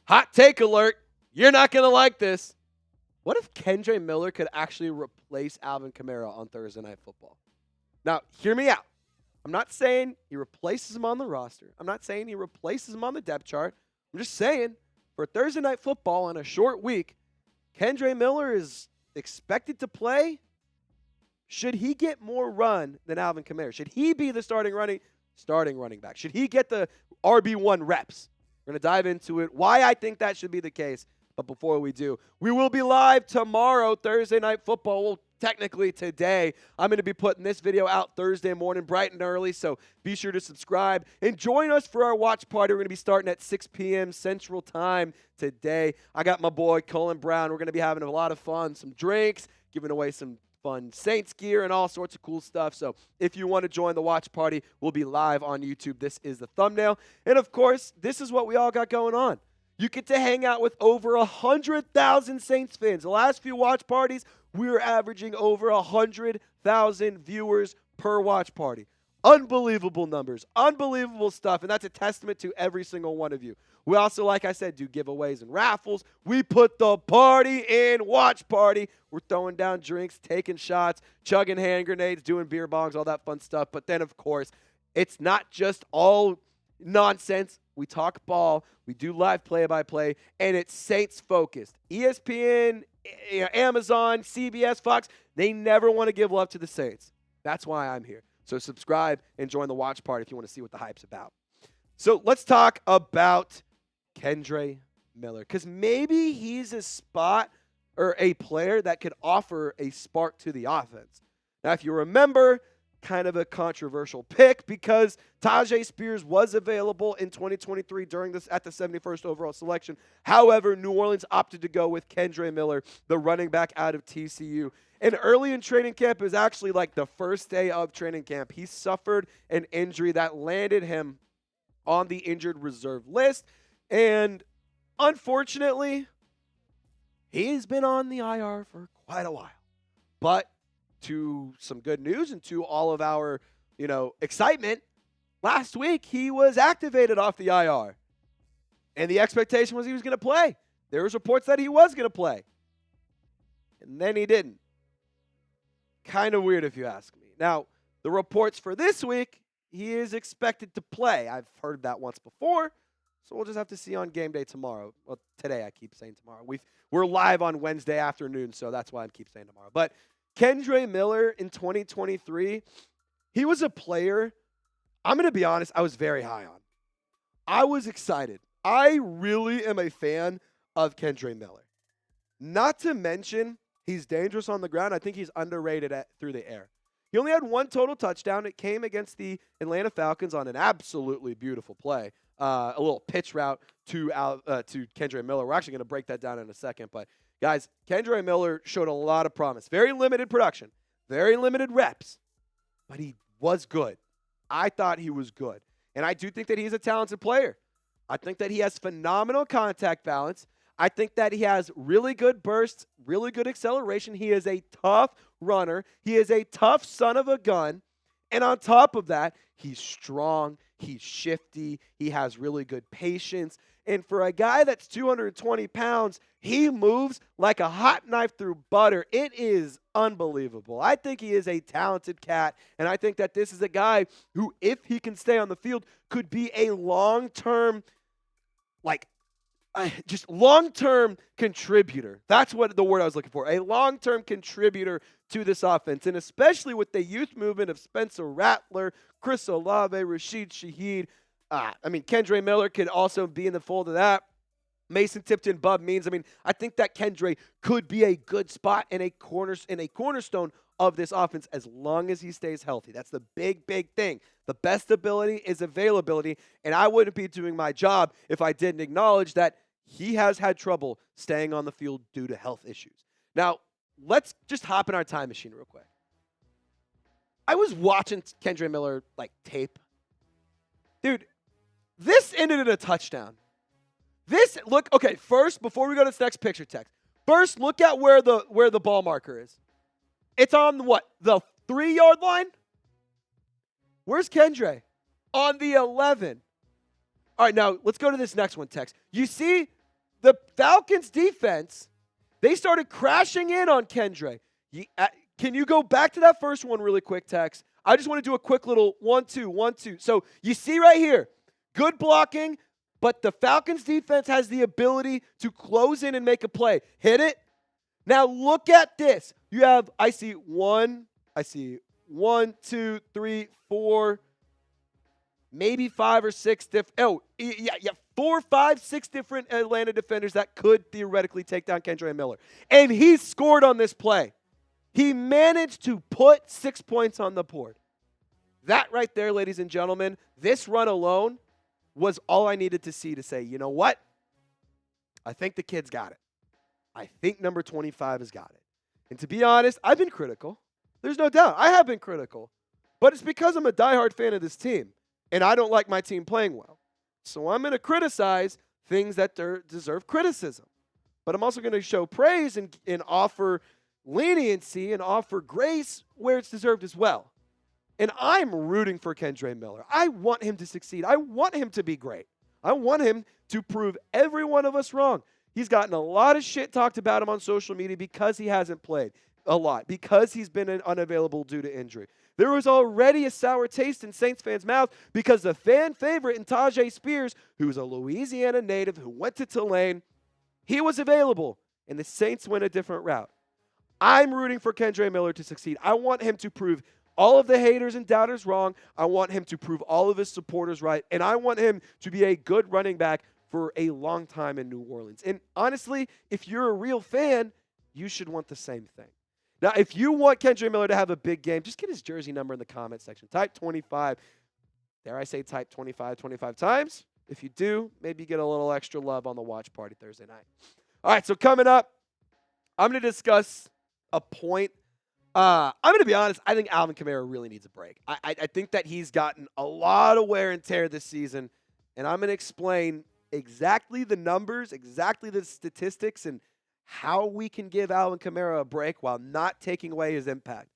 Hot take alert. You're not going to like this. What if Kendre Miller could actually replace Alvin Kamara on Thursday Night Football? Now, hear me out. I'm not saying he replaces him on the roster. I'm not saying he replaces him on the depth chart. I'm just saying for Thursday Night Football on a short week, Kendre Miller is expected to play. Should he get more run than Alvin Kamara? Should he be the starting running back? Should he get the RB1 reps? We're going to dive into it, why I think that should be the case. But before we do, we will be live tomorrow, Thursday Night Football. Well, technically today. I'm going to be putting this video out Thursday morning, bright and early, so be sure to subscribe and join us for our watch party. We're going to be starting at 6 p.m. Central Time today. I got my boy Colin Brown. We're going to be having a lot of fun, some drinks, giving away some fun Saints gear and all sorts of cool stuff. So if you want to join the watch party, we'll be live on YouTube. This is the thumbnail. And, of course, this is what we all got going on. You get to hang out with over 100,000 Saints fans. The last few watch parties, we were averaging over 100,000 viewers per watch party. Unbelievable numbers, unbelievable stuff, and that's a testament to every single one of you. We also, like I said, do giveaways and raffles. We put the party in watch party. We're throwing down drinks, taking shots, chugging hand grenades, doing beer bongs, all that fun stuff. But then, of course, it's not just all nonsense. We talk ball. We do live play-by-play, and it's Saints-focused. ESPN, Amazon, CBS, Fox, they never want to give love to the Saints. That's why I'm here. So subscribe and join the watch party if you want to see what the hype's about. So let's talk about Kendre Miller, because maybe he's a spot or a player that could offer a spark to the offense. Now, if you remember, kind of a controversial pick because Tyjae Spears was available in 2023 at the 71st overall selection. However, New Orleans opted to go with Kendre Miller, the running back out of TCU. And early in training camp, it was actually like the first day of training camp, he suffered an injury that landed him on the injured reserve list. And unfortunately, he's been on the IR for quite a while. But to some good news and to all of our, excitement, last week he was activated off the IR. And the expectation was he was going to play. There was reports that he was going to play. And then he didn't. Kind of weird if you ask me. Now, the reports for this week, he is expected to play. I've heard that once before, so we'll just have to see on game day tomorrow. Well, today I keep saying tomorrow. We're live on Wednesday afternoon, so that's why I keep saying tomorrow. But Kendre Miller in 2023, he was a player, I'm going to be honest, I was very high on. I was excited. I really am a fan of Kendre Miller. Not to mention, he's dangerous on the ground. I think he's underrated through the air. He only had one total touchdown. It came against the Atlanta Falcons on an absolutely beautiful play. A little pitch route to Kendre Miller. We're actually going to break that down in a second. But, guys, Kendre Miller showed a lot of promise. Very limited production. Very limited reps. But he was good. I thought he was good. And I do think that he's a talented player. I think that he has phenomenal contact balance. I think that he has really good bursts, really good acceleration. He is a tough runner. He is a tough son of a gun. And on top of that, he's strong. He's shifty. He has really good patience. And for a guy that's 220 pounds, he moves like a hot knife through butter. It is unbelievable. I think he is a talented cat. And I think that this is a guy who, if he can stay on the field, could be a long-term, just long-term contributor. That's what the word I was looking for. A long-term contributor to this offense. And especially with the youth movement of Spencer Rattler, Chris Olave, Rashid Shaheed. Kendre Miller could also be in the fold of that. Mason Tipton, Bub Means. I think that Kendre could be a good spot in a cornerstone of this offense as long as he stays healthy. That's the big, big thing. The best ability is availability, and I wouldn't be doing my job if I didn't acknowledge that he has had trouble staying on the field due to health issues. Now, let's just hop in our time machine real quick. I was watching Kendre Miller, tape. Dude, this ended in a touchdown. First, before we go to this next picture text, first look at where the ball marker is. It's on the 3-yard line? Where's Kendre? On the 11. All right, now let's go to this next one, text. You see The Falcons defense, they started crashing in on Kendre. Can you go back to that first one really quick, Tex? I just want to do a quick little 1-2, 1-2. So you see right here, good blocking, but the Falcons defense has the ability to close in and make a play. Hit it. Now look at this. I see one, two, three, four, maybe 5 or 6 different. 4, 5, 6 different Atlanta defenders that could theoretically take down Kendre Miller. And he scored on this play. He managed to put 6 points on the board. That right there, ladies and gentlemen, this run alone was all I needed to see to say, you know what? I think the kid's got it. I think number 25 has got it. And to be honest, I've been critical. There's no doubt. I have been critical. But it's because I'm a diehard fan of this team, and I don't like my team playing well. So I'm going to criticize things that deserve criticism. But I'm also going to show praise and offer leniency and offer grace where it's deserved as well. And I'm rooting for Kendre Miller. I want him to succeed. I want him to be great. I want him to prove every one of us wrong. He's gotten a lot of shit talked about him on social media because he hasn't played a lot, because he's been unavailable due to injury. There was already a sour taste in Saints fans' mouth because the fan favorite in Tajay Spears, who's a Louisiana native who went to Tulane, he was available, and the Saints went a different route. I'm rooting for Kendre Miller to succeed. I want him to prove all of the haters and doubters wrong. I want him to prove all of his supporters right, and I want him to be a good running back for a long time in New Orleans. And honestly, if you're a real fan, you should want the same thing. Now, if you want Kendre Miller to have a big game, just get his jersey number in the comment section. Type 25. Dare I say type 25 times? If you do, maybe you get a little extra love on the watch party Thursday night. All right, so coming up, I'm going to discuss a point. I'm going to be honest. I think Alvin Kamara really needs a break. I think that he's gotten a lot of wear and tear this season, and I'm going to explain exactly the numbers, exactly the statistics, and how we can give Alvin Kamara a break while not taking away his impact.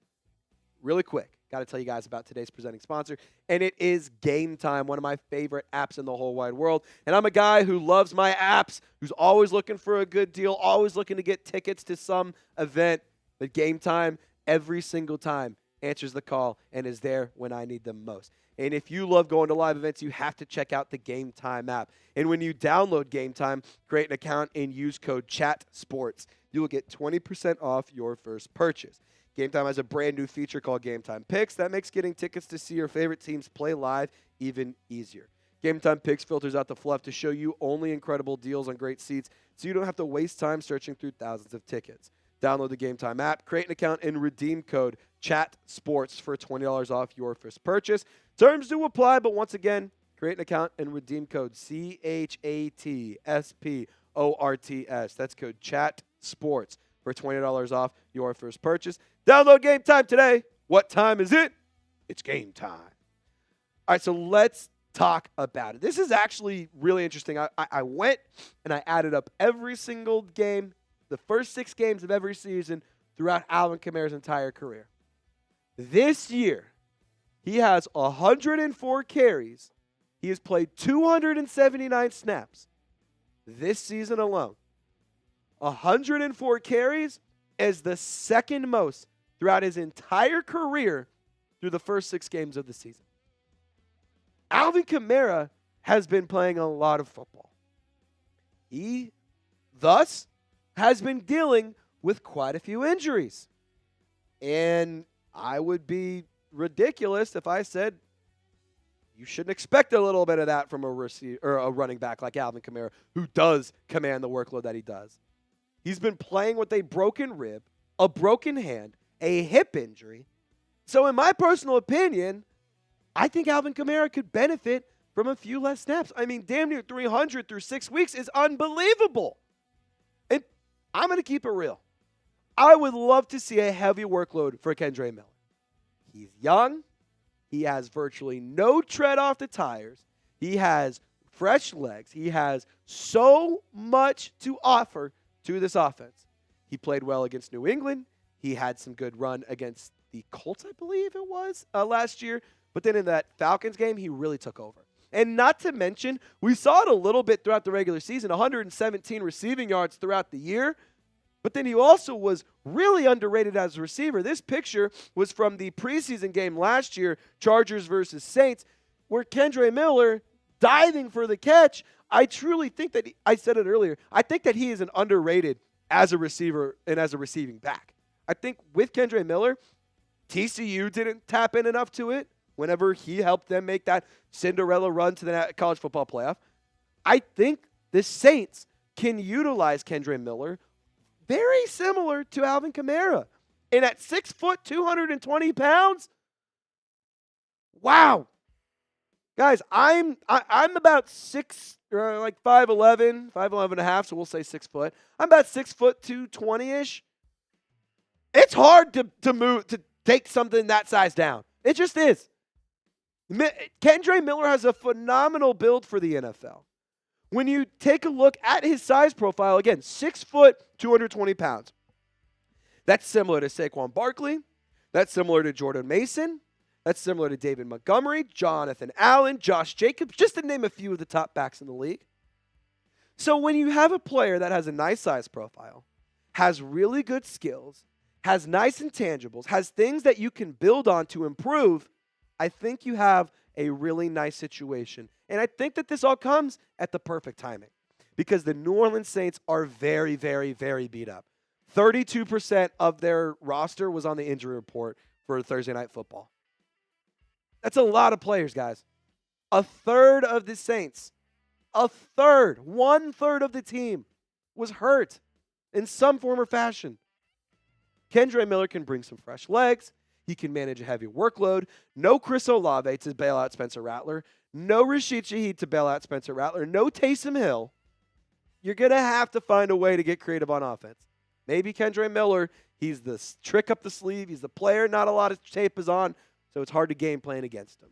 Really quick, got to tell you guys about today's presenting sponsor, and it is GameTime, one of my favorite apps in the whole wide world. And I'm a guy who loves my apps, who's always looking for a good deal, always looking to get tickets to some event. But GameTime, every single time, answers the call and is there when I need them most. And if you love going to live events, you have to check out the GameTime app. And when you download GameTime, create an account and use code CHATSPORTS, you will get 20% off your first purchase. GameTime has a brand new feature called GameTime Picks that makes getting tickets to see your favorite teams play live even easier. GameTime Picks filters out the fluff to show you only incredible deals on great seats, so you don't have to waste time searching through thousands of tickets. Download the GameTime app, create an account, and redeem code CHATSPORTS for $20 off your first purchase. Terms do apply, but once again, create an account and redeem code CHATSPORTS. That's code CHATSPORTS for $20 off your first purchase. Download GameTime today. What time is it? It's game time. All right, so let's talk about it. This is actually really interesting. I went and I added up every single game, the first 6 games of every season throughout Alvin Kamara's entire career. This year, he has 104 carries. He has played 279 snaps this season alone. 104 carries is the second most throughout his entire career through the first 6 games of the season. Alvin Kamara has been playing a lot of football. He, thus, has been dealing with quite a few injuries. And I would be ridiculous if I said you shouldn't expect a little bit of that from a running back like Alvin Kamara, who does command the workload that he does. He's been playing with a broken rib, a broken hand, a hip injury. So in my personal opinion, I think Alvin Kamara could benefit from a few less snaps. I mean, damn near 300 through 6 weeks is unbelievable. And I'm going to keep it real. I would love to see a heavy workload for Kendre Miller. He's young. He has virtually no tread off the tires. He has fresh legs. He has so much to offer to this offense. He played well against New England. He had some good run against the Colts, I believe it was, last year. But then in that Falcons game, he really took over. And not to mention, we saw it a little bit throughout the regular season, 117 receiving yards throughout the year. But then he also was really underrated as a receiver. This picture was from the preseason game last year, Chargers versus Saints, where Kendre Miller diving for the catch. I truly think that, I said it earlier, I think that he is an underrated as a receiver and as a receiving back. I think with Kendre Miller, TCU didn't tap in enough to it whenever he helped them make that Cinderella run to the college football playoff. I think the Saints can utilize Kendre Miller very similar to Alvin Kamara. And at 6 foot, 220 pounds, wow. Guys, I'm about 5'11", 5'11 and a half, so we'll say 6 foot. I'm about 6 foot, 220-ish. It's hard to move, to take something that size down. It just is. Kendre Miller has a phenomenal build for the NFL. When you take a look at his size profile, again, 6 foot, 220 pounds. That's similar to Saquon Barkley. That's similar to Jordan Mason. That's similar to David Montgomery, Jonathan Allen, Josh Jacobs, just to name a few of the top backs in the league. So when you have a player that has a nice size profile, has really good skills, has nice intangibles, has things that you can build on to improve, I think you have a really nice situation. And I think that this all comes at the perfect timing because the New Orleans Saints are very, very, very beat up. 32% of their roster was on the injury report for Thursday Night Football. That's a lot of players, guys. A third of the Saints, 1/3 of the team was hurt in some form or fashion. Kendre Miller can bring some fresh legs. He can manage a heavy workload. No Chris Olave to bail out Spencer Rattler. No Rashid Shaheed to bail out Spencer Rattler. No Taysom Hill. You're going to have to find a way to get creative on offense. Maybe Kendre Miller, he's the trick up the sleeve. He's the player. Not a lot of tape is on, so it's hard to game plan against him.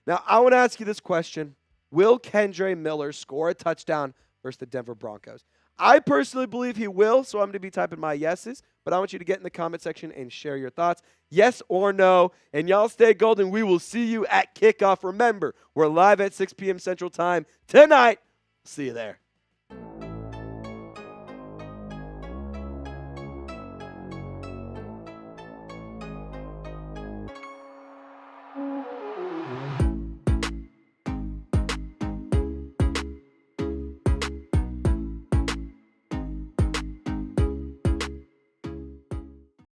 Now, I want to ask you this question. Will Kendre Miller score a touchdown versus the Denver Broncos? I personally believe he will, so I'm going to be typing my yeses, but I want you to get in the comment section and share your thoughts. Yes or no, and y'all stay golden. We will see you at kickoff. Remember, we're live at 6 p.m. Central Time tonight. See you there.